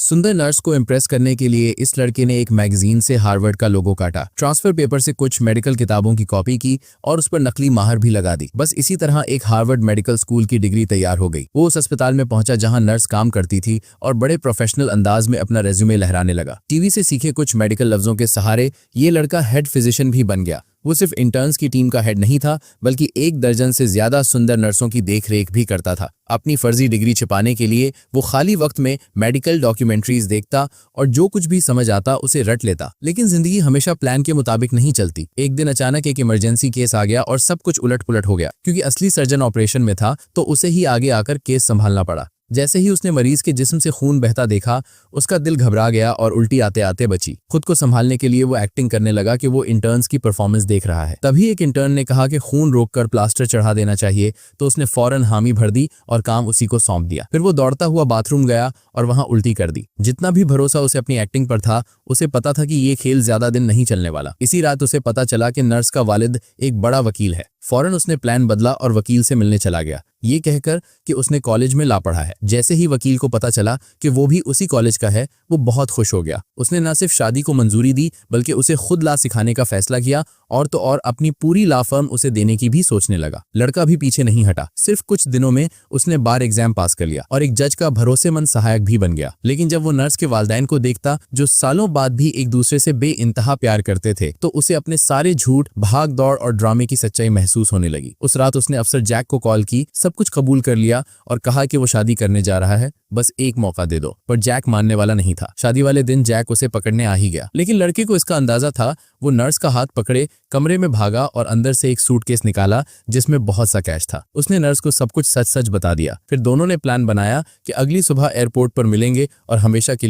सुंदर नर्स को इम्प्रेस करने के लिए इस लड़के ने एक मैगजीन से हार्वर्ड का लोगो काटा, ट्रांसफर पेपर से कुछ मेडिकल किताबों की कॉपी की और उस पर नकली माहर भी लगा दी। बस इसी तरह एक हार्वर्ड मेडिकल स्कूल की डिग्री तैयार हो गई। वो उस अस्पताल में पहुंचा जहां नर्स काम करती थी और बड़े प्रोफेशनल अंदाज में अपना रेज्यूमे लहराने लगा। टीवी से सीखे कुछ मेडिकल लफ्जों के सहारे ये लड़का हेड फिजिशियन भी बन गया। वो सिर्फ इंटर्न्स की टीम का हेड नहीं था, बल्कि 1 दर्जन से ज्यादा सुंदर नर्सों की देखरेख भी करता था। अपनी फर्जी डिग्री छिपाने के लिए वो खाली वक्त में मेडिकल डॉक्यूमेंट्रीज देखता और जो कुछ भी समझ आता उसे रट लेता। लेकिन जिंदगी हमेशा प्लान के मुताबिक नहीं चलती। एक दिन अचानक एक इमरजेंसी केस आ गया और सब कुछ उलट पुलट हो गया। क्योंकि असली सर्जन ऑपरेशन में था तो उसे ही आगे आकर केस संभालना पड़ा। जैसे ही उसने मरीज के जिस्म से खून बहता देखा, उसका दिल घबरा गया और उल्टी आते आते बची। खुद को संभालने के लिए वो एक्टिंग करने लगा कि वो इंटर्न्स की परफॉर्मेंस देख रहा है। तभी एक इंटर्न ने कहा कि खून रोककर प्लास्टर चढ़ा देना चाहिए, तो उसने फौरन हामी भर दी और काम उसी को सौंप दिया। फिर वो दौड़ता हुआ बाथरूम गया और वहां उल्टी कर दी। जितना भी भरोसा उसे अपनी एक्टिंग पर था, उसे पता था कि ये खेल ज्यादा दिन नहीं चलने वाला। इसी रात उसे पता चला कि नर्स का वालिद एक बड़ा वकील है। फौरन उसने प्लान बदला और वकील से मिलने चला गया, ये कहकर कि उसने कॉलेज में ला पढ़ा है। जैसे ही वकील को पता चला कि वो भी उसी कॉलेज का है, वो बहुत खुश हो गया। उसने न सिर्फ शादी को मंजूरी दी, बल्कि उसे खुद ला सिखाने का फैसला किया और तो और अपनी पूरी ला फर्म उसे देने की भी सोचने लगा। लड़का भी पीछे नहीं हटा। सिर्फ कुछ दिनों में उसने बार एग्जाम पास कर लिया और एक जज का भरोसेमंद सहायक भी बन गया। लेकिन जब वो नर्स के वालिदैन को देखता, जो सालों बाद भी एक दूसरे से बेइंतहा प्यार करते थे, तो उसे अपने सारे झूठ, भाग दौड़ और ड्रामे की सच्चाई महसूस होने लगी। उस रात उसने अफसर जैक को कॉल की, सब कुछ कबूल कर लिया और कहा कि वो शादी करने जा रहा है, बस एक मौका दे दो। पर जैक मानने वाला नहीं था। शादी वाले दिन जैक उसे पकड़ने आ ही गया। लेकिन लड़के को इसका अंदाजा था। वो नर्स का हाथ पकड़े कमरे में भागा और अंदर से एक सूटकेस निकाला जिसमें बहुत सा कैश था। उसने नर्स को सब कुछ सच सच बता दिया। फिर दोनों ने प्लान बनाया कि अगली सुबह एयरपोर्ट पर मिलेंगे और हमेशा के लिए